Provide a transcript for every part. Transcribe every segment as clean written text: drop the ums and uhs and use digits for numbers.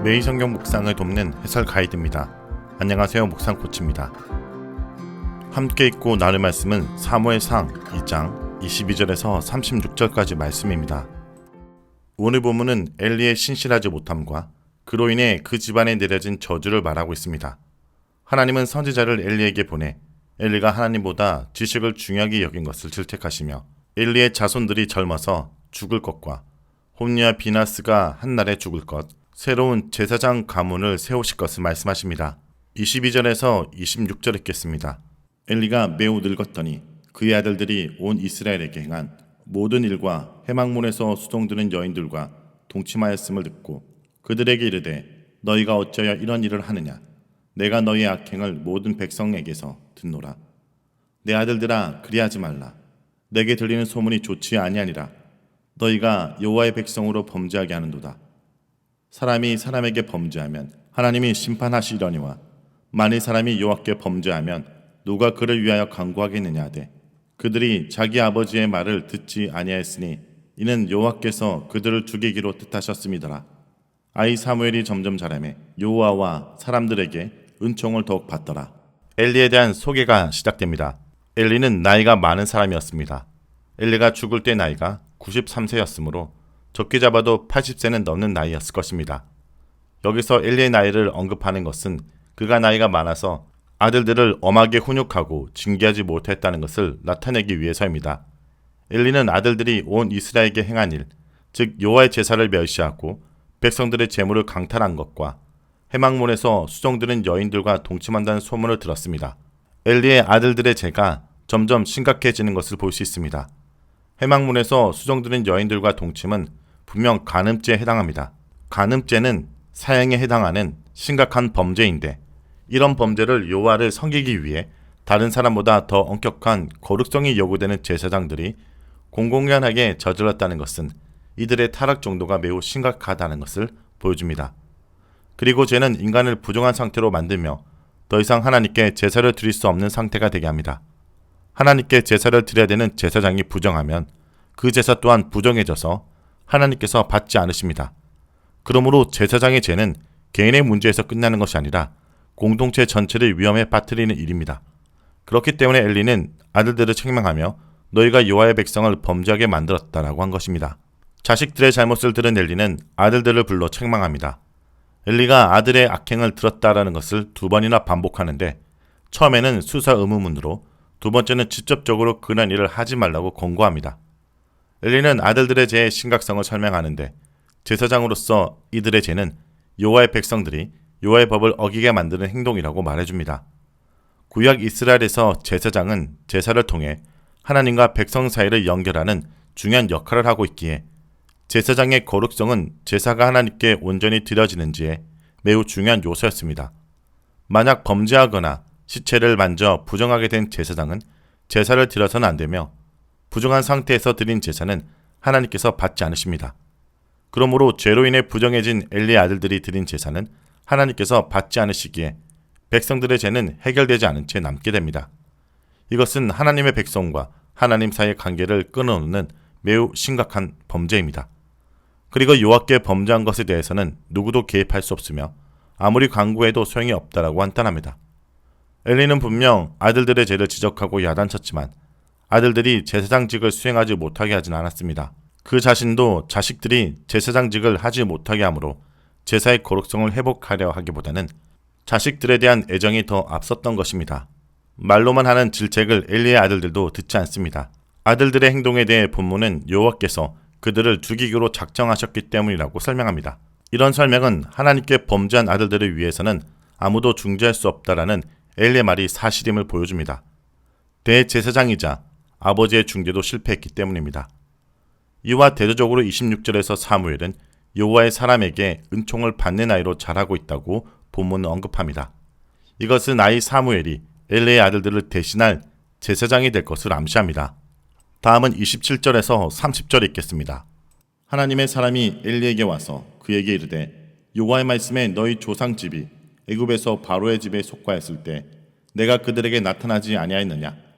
매일 성경 묵상을 돕는 해설 가이드입니다. 안녕하세요. 묵상 코치입니다. 함께 읽고 나눌 말씀은 사무엘상 2장 22절에서 36절까지 말씀입니다. 오늘 본문은 엘리의 신실하지 못함과 그로 인해 그 집안에 내려진 저주를 말하고 있습니다. 하나님은 선지자를 엘리에게 보내 엘리가 하나님보다 지식을 중요하게 여긴 것을 질책하시며 엘리의 자손들이 젊어서 죽을 것과 홈리와 비나스가 한날에 죽을 것, 새로운 제사장 가문을 세우실 것을 말씀하십니다. 22절에서 26절 읽겠습니다. 엘리가 매우 늙었더니 그의 아들들이 온 이스라엘에게 행한 모든 일과 해막문에서 수종드는 여인들과 동침하였음을 듣고 그들에게 이르되 너희가 어찌하여 이런 일을 하느냐. 내가 너희의 악행을 모든 백성에게서 듣노라. 내 아들들아 그리하지 말라. 내게 들리는 소문이 좋지 아니하니라. 너희가 여호와의 백성으로 범죄하게 하는도다. 사람이 사람에게 범죄하면 하나님이 심판하시려니와 만일 사람이 여호와께 범죄하면 누가 그를 위하여 간구하겠느냐 하되 그들이 자기 아버지의 말을 듣지 아니하였으니 이는 여호와께서 그들을 죽이기로 뜻하셨음이더라. 아이 사무엘이 점점 자라매 여호와와 사람들에게 은총을 더욱 받더라. 엘리에 대한 소개가 시작됩니다. 엘리는 나이가 많은 사람이었습니다. 엘리가 죽을 때 나이가 93세였으므로 적게 잡아도 80세는 넘는 나이였을 것입니다. 여기서 엘리의 나이를 언급하는 것은 그가 나이가 많아서 아들들을 엄하게 훈육하고 징계하지 못했다는 것을 나타내기 위해서입니다. 엘리는 아들들이 온 이스라엘에게 행한 일, 즉 여호와의 제사를 멸시하고 백성들의 재물을 강탈한 것과 해막문에서 수종드는 여인들과 동침한다는 소문을 들었습니다. 엘리의 아들들의 죄가 점점 심각해지는 것을 볼 수 있습니다. 해막문에서 수종드는 여인들과 동침은 분명 간음죄에 해당합니다. 간음죄는 사형에 해당하는 심각한 범죄인데 이런 범죄를 여호와를 섬기기 위해 다른 사람보다 더 엄격한 거룩성이 요구되는 제사장들이 공공연하게 저질렀다는 것은 이들의 타락 정도가 매우 심각하다는 것을 보여줍니다. 그리고 죄는 인간을 부정한 상태로 만들며 더 이상 하나님께 제사를 드릴 수 없는 상태가 되게 합니다. 하나님께 제사를 드려야 되는 제사장이 부정하면 그 제사 또한 부정해져서 하나님께서 받지 않으십니다. 그러므로 제사장의 죄는 개인의 문제에서 끝나는 것이 아니라 공동체 전체를 위험에 빠뜨리는 일입니다. 그렇기 때문에 엘리는 아들들을 책망하며 너희가 여호와의 백성을 범죄하게 만들었다라고 한 것입니다. 자식들의 잘못을 들은 엘리는 아들들을 불러 책망합니다. 엘리가 아들의 악행을 들었다라는 것을 두 번이나 반복하는데 처음에는 수사 의무문으로 두 번째는 직접적으로 그런 일을 하지 말라고 권고합니다. 엘리는 아들들의 죄의 심각성을 설명하는데 제사장으로서 이들의 죄는 여호와의 백성들이 여호와의 법을 어기게 만드는 행동이라고 말해줍니다. 구약 이스라엘에서 제사장은 제사를 통해 하나님과 백성 사이를 연결하는 중요한 역할을 하고 있기에 제사장의 거룩성은 제사가 하나님께 온전히 드려지는지에 매우 중요한 요소였습니다. 만약 범죄하거나 시체를 만져 부정하게 된 제사장은 제사를 드려서는 안 되며 부정한 상태에서 드린 제사는 하나님께서 받지 않으십니다. 그러므로 죄로 인해 부정해진 엘리의 아들들이 드린 제사는 하나님께서 받지 않으시기에 백성들의 죄는 해결되지 않은 채 남게 됩니다. 이것은 하나님의 백성과 하나님 사이의 관계를 끊어놓는 매우 심각한 범죄입니다. 그리고 여호와께 범죄한 것에 대해서는 누구도 개입할 수 없으며 아무리 간구해도 소용이 없다라고 한탄합니다. 엘리는 분명 아들들의 죄를 지적하고 야단쳤지만 아들들이 제사장직을 수행하지 못하게 하진 않았습니다. 그 자신도 자식들이 제사장직을 하지 못하게 하므로 제사의 거룩성을 회복하려 하기보다는 자식들에 대한 애정이 더 앞섰던 것입니다. 말로만 하는 질책을 엘리의 아들들도 듣지 않습니다. 아들들의 행동에 대해 본문은 여호와께서 그들을 죽이기로 작정하셨기 때문이라고 설명합니다. 이런 설명은 하나님께 범죄한 아들들을 위해서는 아무도 중재할 수 없다라는 엘리의 말이 사실임을 보여줍니다. 대제사장이자 아버지의 중재도 실패했기 때문입니다. 이와 대조적으로 26절에서 사무엘은 여호와의 사람에게 은총을 받는 아이로 자라고 있다고 본문은 언급합니다. 이것은 아이 사무엘이 엘리의 아들들을 대신할 제사장이 될 것을 암시합니다. 다음은 27절에서 30절 읽겠습니다. 하나님의 사람이 엘리에게 와서 그에게 이르되 여호와의 말씀에 너희 조상집이 애굽에서 바로의 집에 속하였을 때 내가 그들에게 나타나지 아니하였느냐.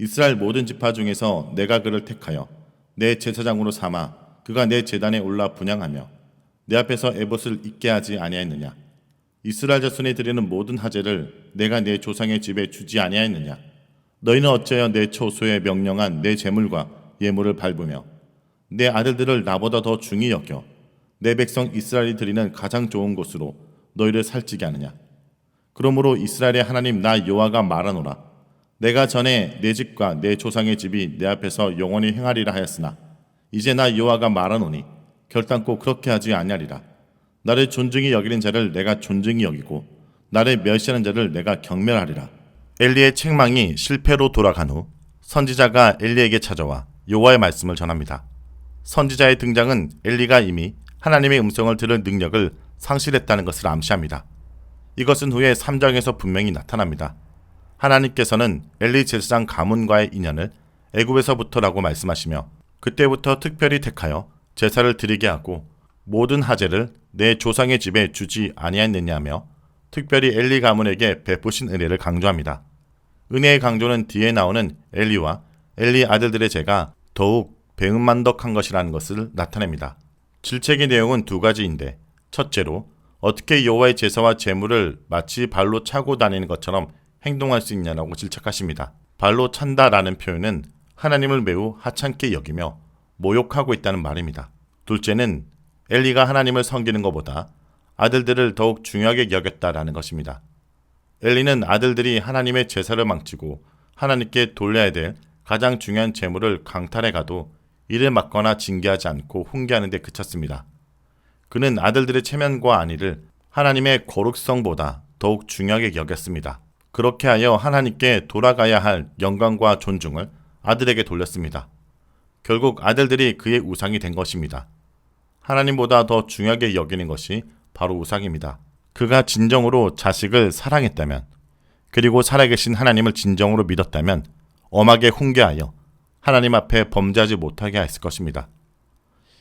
이스라엘 모든 지파 중에서 내가 그를 택하여 내 제사장으로 삼아 그가 내 제단에 올라 분향하며 내 앞에서 에봇을 잊게 하지 아니하였느냐? 이스라엘 자손이 드리는 모든 하제를 내가 내 조상의 집에 주지 아니하였느냐? 너희는 어찌하여 내 초소에 명령한 내 제물과 예물을 밟으며 내 아들들을 나보다 더 중히 여겨 내 백성 이스라엘이 드리는 가장 좋은 곳으로 너희를 살찌게 하느냐? 그러므로 이스라엘의 하나님 나 여호와가 말하노라. 내가 전에 내 집과 내 조상의 집이 내 앞에서 영원히 행하리라 하였으나 이제 나 여호와가 말하노니 결단코 그렇게 하지 아니하리라. 나를 존중히 여기는 자를 내가 존중히 여기고 나를 멸시하는 자를 내가 경멸하리라. 엘리의 책망이 실패로 돌아간 후 선지자가 엘리에게 찾아와 여호와의 말씀을 전합니다. 선지자의 등장은 엘리가 이미 하나님의 음성을 들을 능력을 상실했다는 것을 암시합니다. 이것은 후에 3장에서 분명히 나타납니다. 하나님께서는 엘리 제사장 가문과의 인연을 애굽에서부터라고 말씀하시며 그때부터 특별히 택하여 제사를 드리게 하고 모든 하제를 내 조상의 집에 주지 아니하였느냐며 특별히 엘리 가문에게 베푸신 은혜를 강조합니다. 은혜의 강조는 뒤에 나오는 엘리와 엘리 아들들의 죄가 더욱 배은만덕한 것이라는 것을 나타냅니다. 질책의 내용은 두 가지인데 첫째로 어떻게 여호와의 제사와 제물을 마치 발로 차고 다니는 것처럼 행동할 수 있냐라고 질책하십니다. 발로 찬다라는 표현은 하나님을 매우 하찮게 여기며 모욕하고 있다는 말입니다. 둘째는 엘리가 하나님을 섬기는 것보다 아들들을 더욱 중요하게 여겼다라는 것입니다. 엘리는 아들들이 하나님의 제사를 망치고 하나님께 돌려야 될 가장 중요한 제물을 강탈해 가도 이를 막거나 징계하지 않고 훈계하는 데 그쳤습니다. 그는 아들들의 체면과 안위를 하나님의 거룩성보다 더욱 중요하게 여겼습니다. 그렇게 하여 하나님께 돌아가야 할 영광과 존중을 아들에게 돌렸습니다. 결국 아들들이 그의 우상이 된 것입니다. 하나님보다 더 중요하게 여기는 것이 바로 우상입니다. 그가 진정으로 자식을 사랑했다면, 그리고 살아계신 하나님을 진정으로 믿었다면 엄하게 훈계하여 하나님 앞에 범죄하지 못하게 했을 것입니다.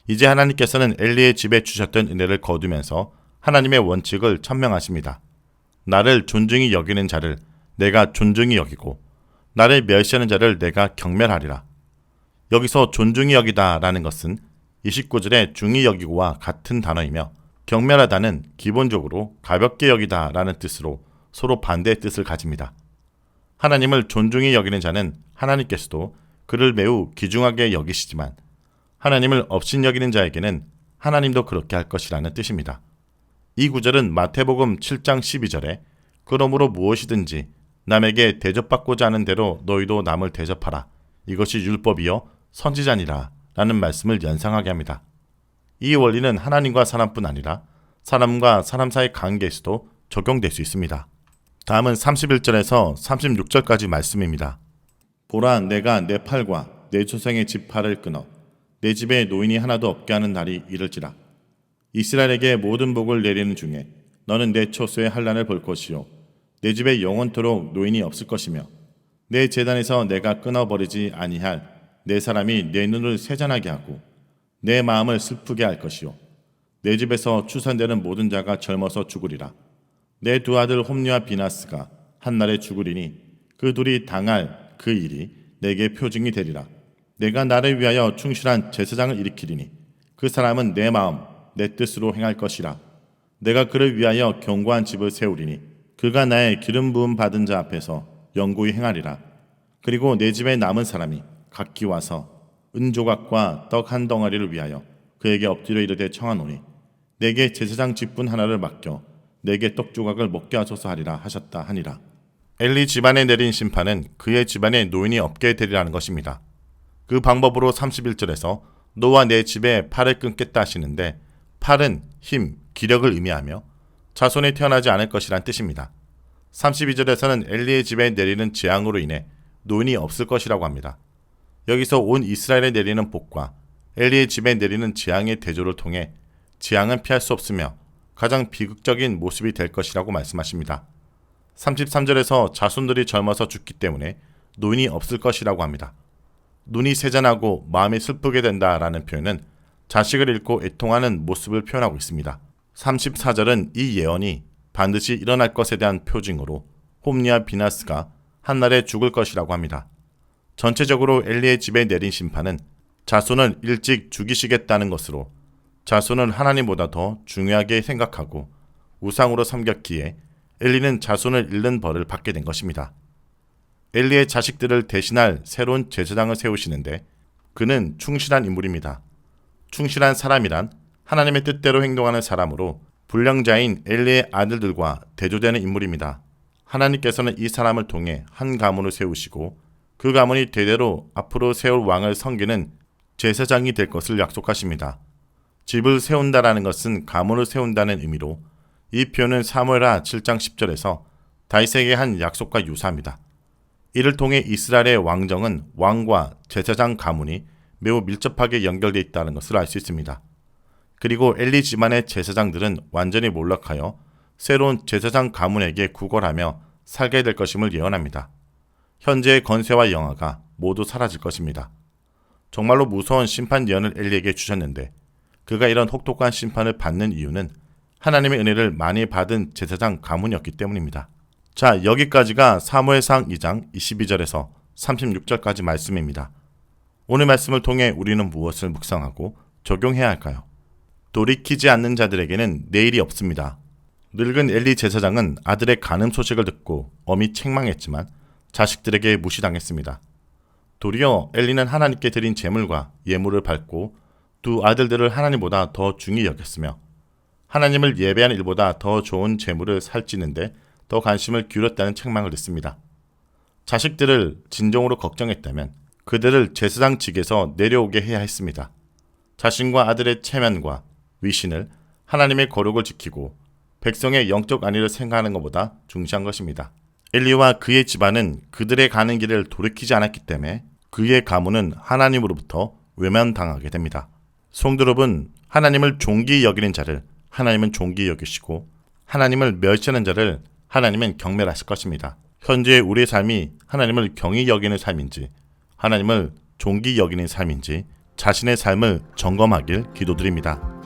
이제 하나님께서는 엘리의 집에 주셨던 은혜를 거두면서 하나님의 원칙을 천명하십니다. 나를 존중히 여기는 자를 내가 존중히 여기고 나를 멸시하는 자를 내가 경멸하리라. 여기서 존중히 여기다 라는 것은 29절의 중히 여기고와 같은 단어이며 경멸하다는 기본적으로 가볍게 여기다 라는 뜻으로 서로 반대의 뜻을 가집니다. 하나님을 존중히 여기는 자는 하나님께서도 그를 매우 귀중하게 여기시지만 하나님을 업신여기는 자에게는 하나님도 그렇게 할 것이라는 뜻입니다. 이 구절은 마태복음 7장 12절에 그러므로 무엇이든지 남에게 대접받고자 하는 대로 너희도 남을 대접하라. 이것이 율법이요 선지자니라 라는 말씀을 연상하게 합니다. 이 원리는 하나님과 사람뿐 아니라 사람과 사람 사이 관계에서도 적용될 수 있습니다. 다음은 31절에서 36절까지 말씀입니다. 보라, 내가 내 팔과 내 조상의 집 팔을 끊어 내 집에 노인이 하나도 없게 하는 날이 이를지라. 이스라엘에게 모든 복을 내리는 중에 너는 내 초소의 환난을 볼 것이요 내 집에 영원토록 노인이 없을 것이며 내 제단에서 내가 끊어버리지 아니할 내 사람이 내 눈을 세잔하게 하고 내 마음을 슬프게 할 것이요 내 집에서 추산되는 모든 자가 젊어서 죽으리라. 내 두 아들 홈리와 비나스가 한날에 죽으리니 그 둘이 당할 그 일이 내게 표징이 되리라. 내가 나를 위하여 충실한 제사장을 일으키리니 그 사람은 내 마음 내 뜻으로 행할 것이라. 내가 그를 위하여 견고한 집을 세우리니 그가 나의 기름 부음 받은 자 앞에서 영구히 행하리라. 그리고 내 집에 남은 사람이 각기 와서 은조각과 떡 한 덩어리를 위하여 그에게 엎드려 이르되 청하노니 내게 제사장 직분 하나를 맡겨 내게 떡조각을 먹게 하소서 하리라 하셨다 하니라. 엘리 집안에 내린 심판은 그의 집안에 노인이 없게 되리라는 것입니다. 그 방법으로 31절에서 너와 내 집에 팔을 끊겠다 하시는데 팔은 힘, 기력을 의미하며 자손이 태어나지 않을 것이란 뜻입니다. 32절에서는 엘리의 집에 내리는 재앙으로 인해 노인이 없을 것이라고 합니다. 여기서 온 이스라엘에 내리는 복과 엘리의 집에 내리는 재앙의 대조를 통해 재앙은 피할 수 없으며 가장 비극적인 모습이 될 것이라고 말씀하십니다. 33절에서 자손들이 젊어서 죽기 때문에 노인이 없을 것이라고 합니다. 눈이 세잔하고 마음이 슬프게 된다라는 표현은 자식을 잃고 애통하는 모습을 표현하고 있습니다. 34절은 이 예언이 반드시 일어날 것에 대한 표징으로 홈리와 비나스가 한날에 죽을 것이라고 합니다. 전체적으로 엘리의 집에 내린 심판은 자손을 일찍 죽이시겠다는 것으로 자손을 하나님보다 더 중요하게 생각하고 우상으로 섬겼기에 엘리는 자손을 잃는 벌을 받게 된 것입니다. 엘리의 자식들을 대신할 새로운 제사장을 세우시는데 그는 충실한 인물입니다. 충실한 사람이란 하나님의 뜻대로 행동하는 사람으로 불량자인 엘리의 아들들과 대조되는 인물입니다. 하나님께서는 이 사람을 통해 한 가문을 세우시고 그 가문이 대대로 앞으로 세울 왕을 섬기는 제사장이 될 것을 약속하십니다. 집을 세운다라는 것은 가문을 세운다는 의미로 이 표현은 사무엘하 7장 10절에서 다윗에게 한 약속과 유사합니다. 이를 통해 이스라엘의 왕정은 왕과 제사장 가문이 매우 밀접하게 연결되어 있다는 것을 알 수 있습니다. 그리고 엘리 집안의 제사장들은 완전히 몰락하여 새로운 제사장 가문에게 구걸하며 살게 될 것임을 예언합니다. 현재의 건세와 영화가 모두 사라질 것입니다. 정말로 무서운 심판 예언을 엘리에게 주셨는데 그가 이런 혹독한 심판을 받는 이유는 하나님의 은혜를 많이 받은 제사장 가문이었기 때문입니다. 자, 여기까지가 사무엘상 2장 22절에서 36절까지 말씀입니다. 오늘 말씀을 통해 우리는 무엇을 묵상하고 적용해야 할까요? 돌이키지 않는 자들에게는 내일이 없습니다. 늙은 엘리 제사장은 아들의 간음 소식을 듣고 엄히 책망했지만 자식들에게 무시당했습니다. 도리어 엘리는 하나님께 드린 제물과 예물을 밟고 두 아들들을 하나님보다 더 중히 여겼으며 하나님을 예배하는 일보다 더 좋은 제물을 살찌는데 더 관심을 기울였다는 책망을 듣습니다. 자식들을 진정으로 걱정했다면 그들을 제사장 직에서 내려오게 해야 했습니다. 자신과 아들의 체면과 위신을 하나님의 거룩을 지키고 백성의 영적 안위를 생각하는 것보다 중시한 것입니다. 엘리와 그의 집안은 그들의 가는 길을 돌이키지 않았기 때문에 그의 가문은 하나님으로부터 외면당하게 됩니다. 성도 여러분, 하나님을 존귀히 여기는 자를 하나님은 존귀히 여기시고 하나님을 멸시하는 자를 하나님은 경멸하실 것입니다. 현재 우리의 삶이 하나님을 경히 여기는 삶인지 하나님을 존귀히 여기는 삶인지 자신의 삶을 점검하길 기도드립니다.